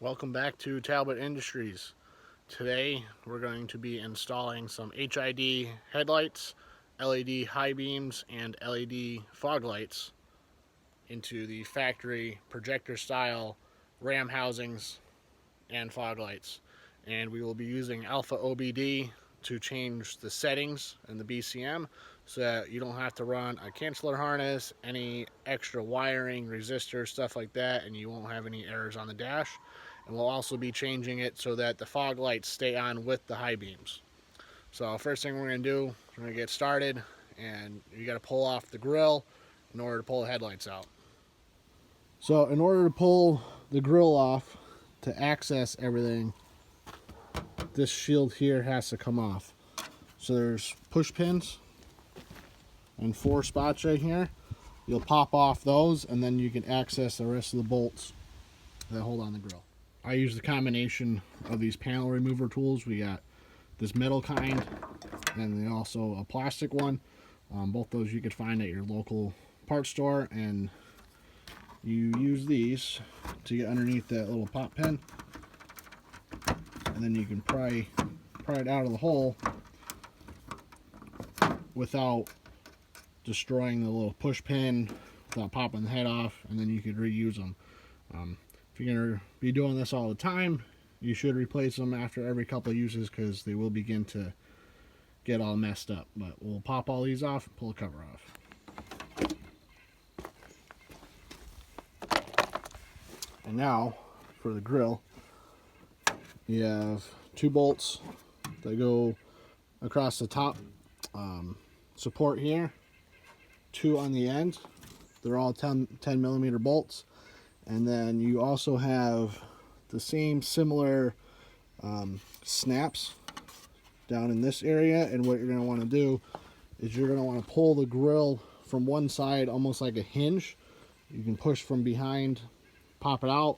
Welcome back to Talbot Industries. Today we're going to be installing some HID headlights, LED high beams, and LED fog lights into the factory projector style RAM housings and fog lights. And we will be using Alpha OBD to change the settings and the BCM so that you don't have to run a canceller harness, any extra wiring, resistors, stuff like that, and you won't have any errors on the dash. And we'll also be changing it so that the fog lights stay on with the high beams. So first thing we're going to do, we're going to get started, and you got to pull off the grill in order to pull the headlights out. So in order to pull the grill off to access everything, this shield here has to come off. So there's push pins and 4 spots right here. You'll pop off those and then you can access the rest of the bolts that hold on the grill. I use the combination of these panel remover tools. We got this metal kind and then also a plastic one. Both those you could find at your local parts store, and you use these to get underneath that little pop pin, and then you can pry it out of the hole without destroying the little push pin, without popping the head off, and then you could reuse them. If you're going to be doing this all the time, you should replace them after every couple of uses because they will begin to get all messed up. But we'll pop all these off and pull the cover off. And now for the grill, you have 2 bolts that go across the top support here, 2 on the end. They're all 10 millimeter bolts. And then you also have the same similar snaps down in this area. And what you're going to want to do is you're going to want to pull the grill from one side almost like a hinge. You can push from behind, pop it out,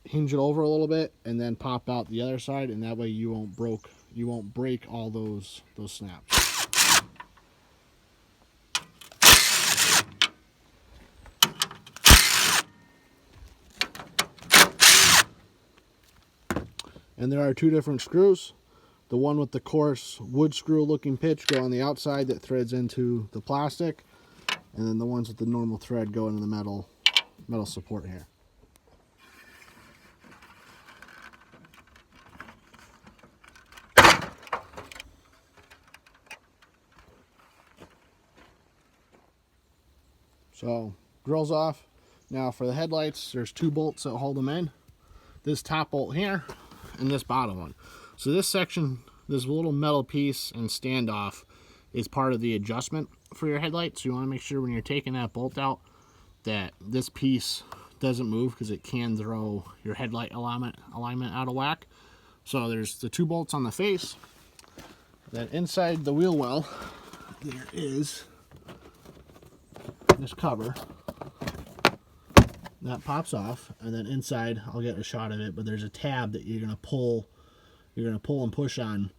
hinge it over a little bit, and then pop out the other side, and that way you won't break all those snaps. And there are 2 different screws. The one with the coarse wood screw looking pitch go on the outside that threads into the plastic, and then the ones with the normal thread go into the metal support here. So grill's off. Now for the headlights, there's 2 bolts that hold them in. This top bolt here and this bottom one. So this section, this little metal piece and standoff, is part of the adjustment for your headlight. So you want to make sure when you're taking that bolt out that this piece doesn't move, because it can throw your headlight alignment out of whack. So there's the 2 bolts on the face. Then inside the wheel well, there is this cover that pops off, and then inside, I'll get a shot of it, but there's a tab that you're gonna pull and push on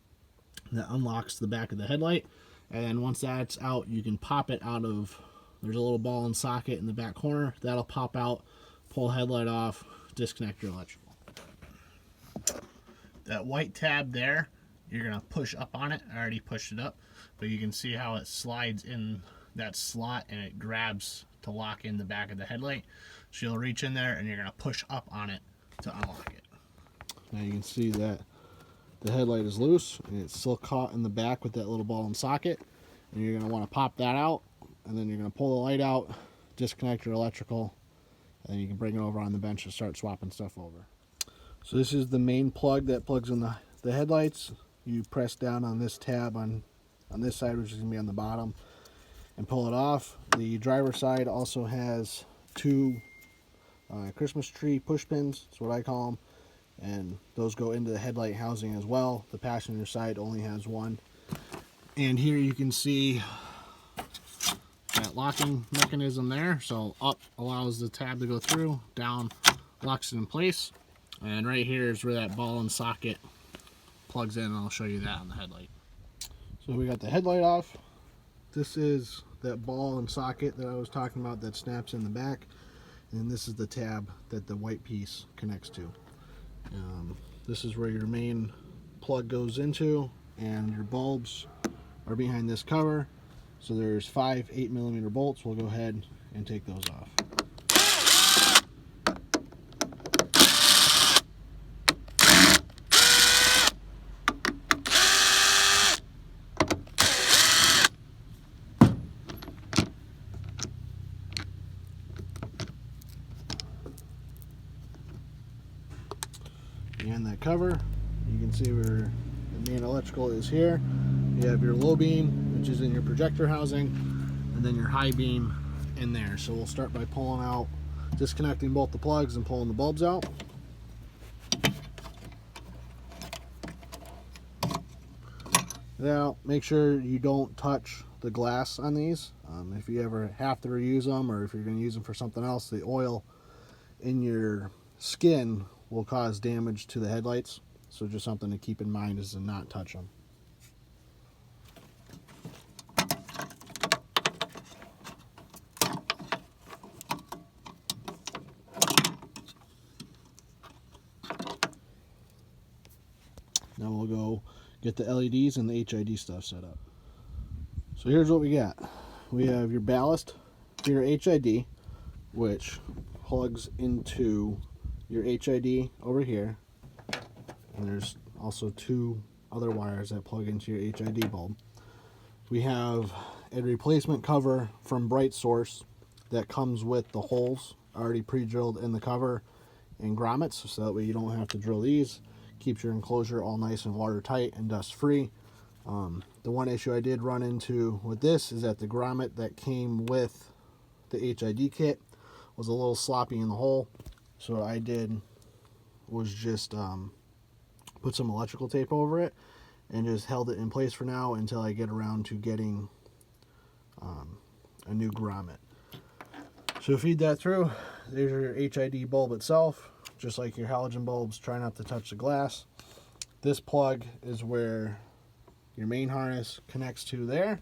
that unlocks the back of the headlight. And then once that's out, you can pop it out of, there's a little ball and socket in the back corner that'll pop out, pull headlight off, disconnect your electrical. That white tab there, you're gonna push up on it. I already pushed it up, but you can see how it slides in that slot and it grabs to lock in the back of the headlight. So you'll reach in there and you're going to push up on it to unlock it. Now you can see that the headlight is loose and it's still caught in the back with that little ball and socket. And you're going to want to pop that out, and then you're going to pull the light out, disconnect your electrical, and then you can bring it over on the bench and start swapping stuff over. So this is the main plug that plugs in the headlights. You press down on this tab on this side, which is going to be on the bottom, and pull it off. The driver's side also has 2 Christmas tree push pins, that's what I call them, and those go into the headlight housing as well. The passenger side only has 1. And here you can see that locking mechanism there. So up allows the tab to go through, down locks it in place, and right here is where that ball and socket plugs in, and I'll show you that on the headlight. So we got the headlight off. This is that ball and socket that I was talking about that snaps in the back, and this is the tab that the white piece connects to. This is where your main plug goes into, and your bulbs are behind this cover. So there's 5 8mm bolts. We'll go ahead and take those off. And that cover, you can see where the main electrical is here. You have your low beam, which is in your projector housing, and then your high beam in there. So we'll start by pulling out, disconnecting both the plugs and pulling the bulbs out. Now, make sure you don't touch the glass on these. If you ever have to reuse them, or if you're going to use them for something else, the oil in your skin will cause damage to the headlights. So just something to keep in mind is to not touch them. Now we'll go get the LEDs and the HID stuff set up. So here's what we got. We have your ballast for your HID, which plugs into your HID over here. And there's also 2 other wires that plug into your HID bulb. We have a replacement cover from BrightSource that comes with the holes already pre-drilled in the cover and grommets, so that way you don't have to drill these. Keeps your enclosure all nice and watertight and dust free. The one issue I did run into with this is that the grommet that came with the HID kit was a little sloppy in the hole. So what I did was just put some electrical tape over it and just held it in place for now until I get around to getting a new grommet. So feed that through. There's your HID bulb itself. Just like your halogen bulbs, try not to touch the glass. This plug is where your main harness connects to there,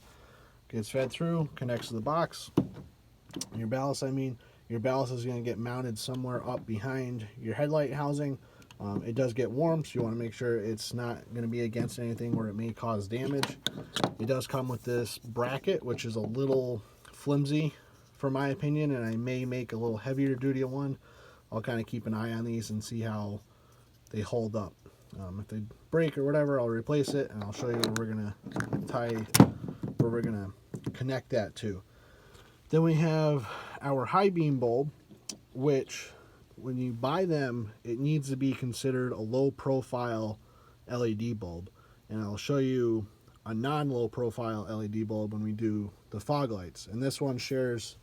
gets fed through, connects to the box. Your ballast, your ballast is going to get mounted somewhere up behind your headlight housing. It does get warm, so you want to make sure it's not going to be against anything where it may cause damage. It does come with this bracket, which is a little flimsy for my opinion, and I may make a little heavier duty one. I'll kind of keep an eye on these and see how they hold up. If they break or whatever, I'll replace it, and I'll show you where we're gonna connect that to. Then we have our high beam bulb, which when you buy them, it needs to be considered a low profile LED bulb, and I'll show you a non-low profile LED bulb when we do the fog lights. And this one shares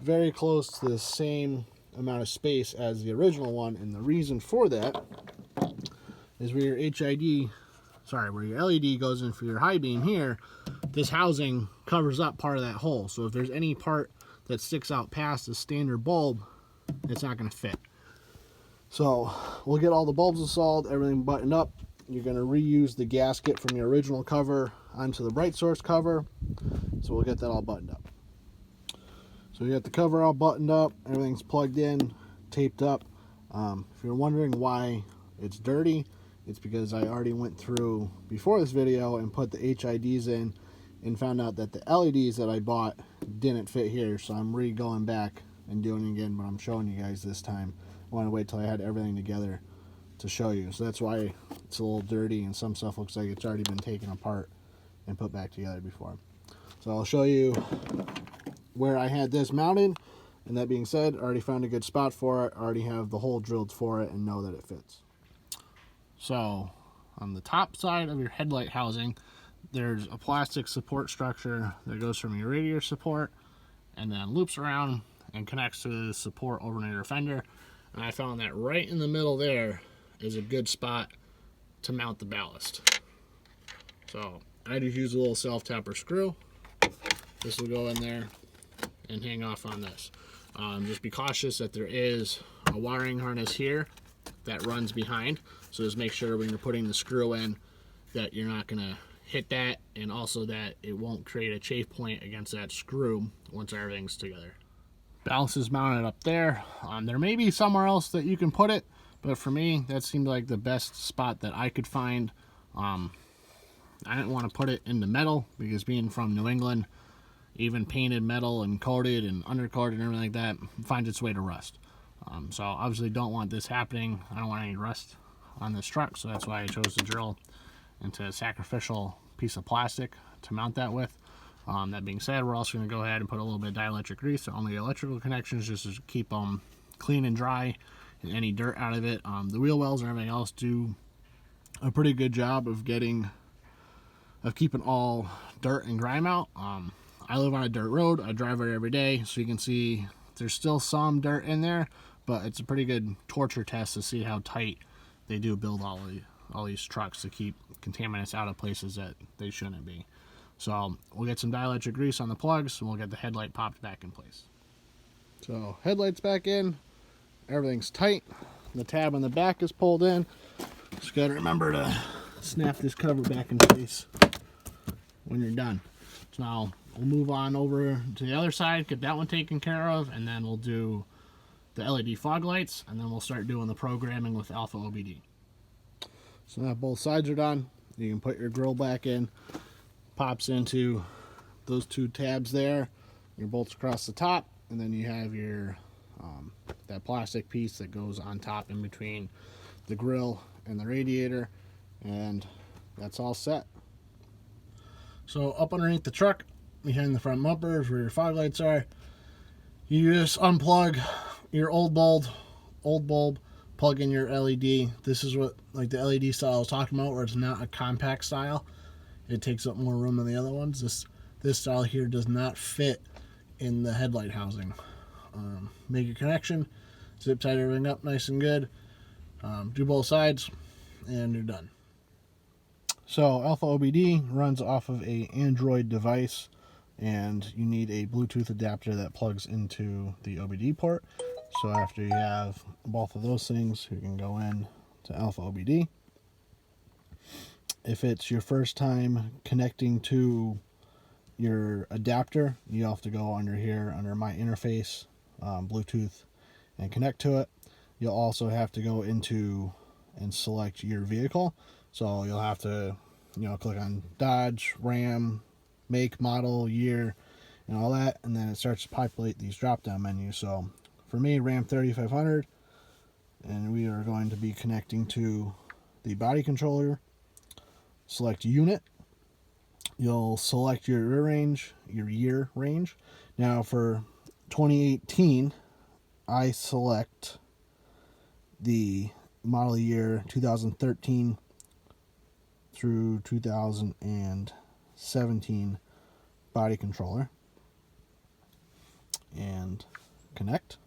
very close to the same amount of space as the original one, and the reason for that is where your where your LED goes in for your high beam here, this housing covers up part of that hole. So if there's any part that sticks out past the standard bulb, it's not going to fit. So we'll get all the bulbs installed, everything buttoned up. You're going to reuse the gasket from your original cover onto the BrightSource cover. So we'll get that all buttoned up. So we got the cover all buttoned up, everything's plugged in, taped up. If you're wondering why it's dirty, it's because I already went through before this video and put the HIDs in and found out that the LEDs that I bought didn't fit here. So I'm going back and doing it again, but I'm showing you guys this time. I want to wait till I had everything together to show you. So that's why it's a little dirty, and some stuff looks like it's already been taken apart and put back together before. So I'll show you where I had this mounted, and that being said, I already found a good spot for it. I already have the hole drilled for it and know that it fits. So on the top side of your headlight housing, there's a plastic support structure that goes from your radiator support and then loops around and connects to the support over near your fender. And I found that right in the middle there is a good spot to mount the ballast. So I just use a little self-tapper screw. This will go in there and hang off on this. Just be cautious that there is a wiring harness here that runs behind, so just make sure when you're putting the screw in that you're not going to hit that, and also that it won't create a chafe point against that screw once everything's together. Ballast is mounted up there. There may be somewhere else that you can put it, But for me, that seemed like the best spot that I could find. I didn't want to put it into metal because being from New England, even painted metal and coated and undercoated and everything like that finds its way to rust. So obviously don't want this happening. I don't want any rust on this truck, so that's why I chose to drill into a sacrificial piece of plastic to mount that with. That being said, we're also going to go ahead and put a little bit of dielectric grease on the electrical connections just to keep them clean and dry and any dirt out of it. The wheel wells and everything else do a pretty good job of keeping all dirt and grime out. I live on a dirt road. I drive it every day, so you can see there's still some dirt in there, but it's a pretty good torture test to see how tight they do build all these trucks to keep contaminants out of places that they shouldn't be. So we'll get some dielectric grease on the plugs, and we'll get the headlight popped back in place. So headlight's back in. Everything's tight. The tab on the back is pulled in. Just got to remember to snap this cover back in place when you're done. So now we'll move on over to the other side, get that one taken care of, and then we'll do the LED fog lights, and then we'll start doing the programming with AlphaOBD. So now both sides are done. You can put your grill back in. Pops into those two tabs there. Your bolts across the top, and then you have your that plastic piece that goes on top in between the grill and the radiator, and that's all set. So up underneath the truck, behind the front bumpers where your fog lights are, you just unplug your old bulb, plug in your LED. This is what, like the LED style I was talking about, where it's not a compact style. It takes up more room than the other ones. This style here does not fit in the headlight housing. Make your connection, zip tie everything up nice and good, do both sides, and you're done. So AlphaOBD runs off of a Android device, and you need a Bluetooth adapter that plugs into the OBD port. So after you have both of those things, you can go in to AlphaOBD. If it's your first time connecting to your adapter, you have to go under here, under My Interface, Bluetooth, and connect to it. You'll also have to go into and select your vehicle. So you'll have to, click on Dodge, Ram, make, model, year, and all that, and then it starts to populate these drop-down menus. So for me, Ram 3500, and we are going to be connecting to the body controller. Select unit. You'll select your year range. Now for 2018, I select the model year 2013 through 2017 body controller, and connect.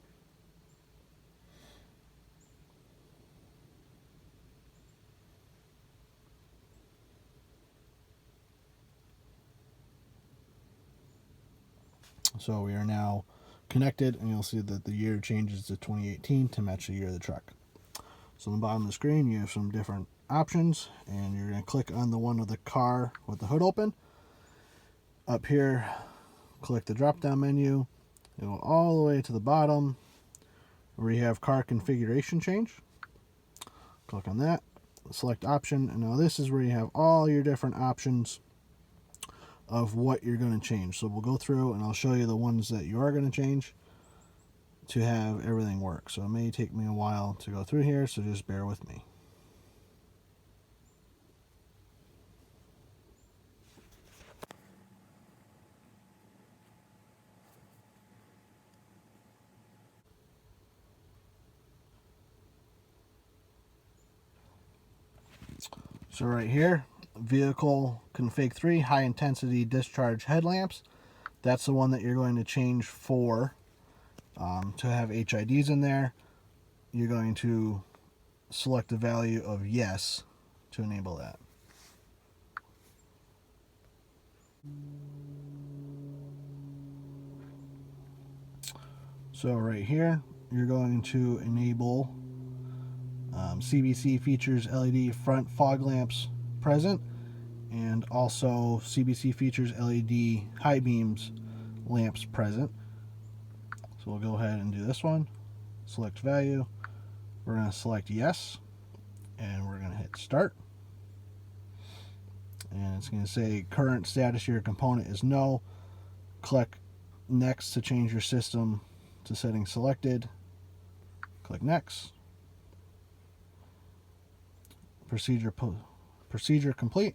So we are now connected, and you'll see that the year changes to 2018 to match the year of the truck. So on the bottom of the screen, you have some different options, and you're going to click on the one with the car with the hood open. Up here, click the drop-down menu. Go all the way to the bottom where you have car configuration change. Click on that, select option, and now this is where you have all your different options of what you're going to change. So we'll go through and I'll show you the ones that you are going to change to have everything work. So it may take me a while to go through here, so just bear with me. So right here, vehicle config 3, high intensity discharge headlamps. That's the one that you're going to change for to have HIDs in there. You're going to select the value of yes to enable that. So right here, you're going to enable CBC features LED front fog lamps present, and also CBC features LED high beams lamps present. So we'll go ahead and do this one. Select value, We're going to select yes, and we're going to hit start. And it's going to say current status of your component is no. Click next to change your system to setting selected. Click next. Procedure complete.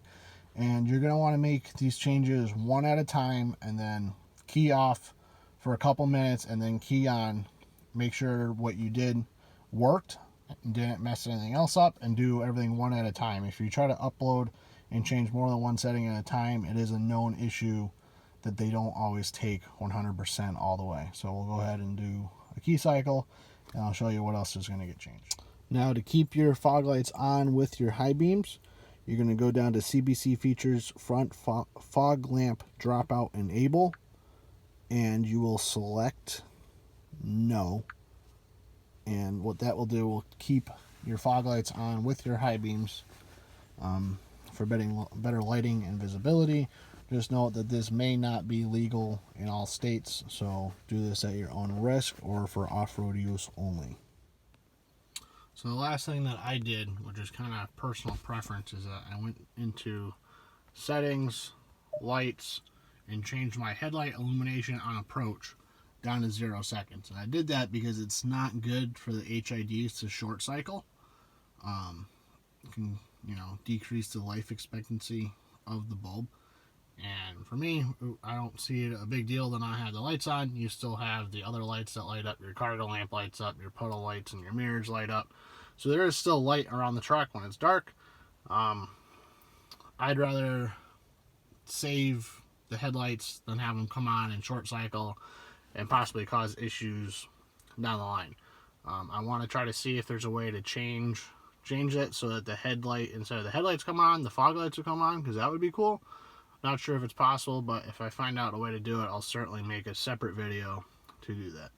And you're going to want to make these changes one at a time, and then key off for a couple minutes and then key on. Make sure what you did worked and didn't mess anything else up, and do everything one at a time. If you try to upload and change more than one setting at a time, it is a known issue that they don't always take 100% all the way. So we'll go ahead and do a key cycle, and I'll show you what else is going to get changed. Now, to keep your fog lights on with your high beams, you're going to go down to CBC Features, Front Fog Lamp Dropout Enable, and you will select no. And what that will do will keep your fog lights on with your high beams for better lighting and visibility. Just note that this may not be legal in all states, so do this at your own risk or for off-road use only. So the last thing that I did, which is kind of personal preference, is that I went into settings, lights, and changed my headlight illumination on approach down to 0 seconds. And I did that because it's not good for the HIDs to short cycle. It can, decrease the life expectancy of the bulb. And for me, I don't see it a big deal that I have the lights on. You still have the other lights that light up. Your cargo lamp lights up, your puddle lights and your mirrors light up. So there is still light around the truck when it's dark. I'd rather save the headlights than have them come on and short cycle and possibly cause issues down the line. I want to try to see if there's a way to change it so that the headlight, instead of the headlights come on, the fog lights will come on, because that would be cool. Not sure if it's possible, but if I find out a way to do it, I'll certainly make a separate video to do that.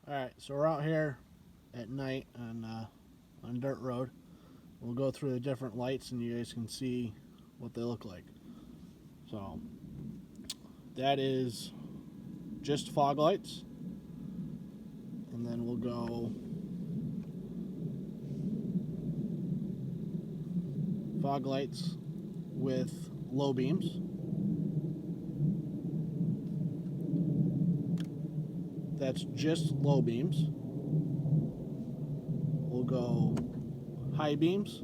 Alright, so we're out here at night on dirt road. We'll go through the different lights and you guys can see what they look like. So that is just fog lights, and then we'll go fog lights with low beams, that's just low beams. We'll go high beams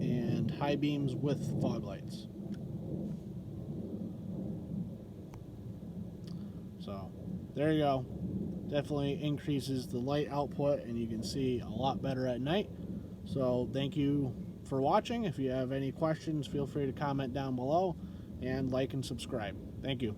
and high beams with fog lights. So there you go. Definitely increases the light output, and you can see a lot better at night. So thank you for watching. If you have any questions, feel free to comment down below, and like and subscribe. Thank you.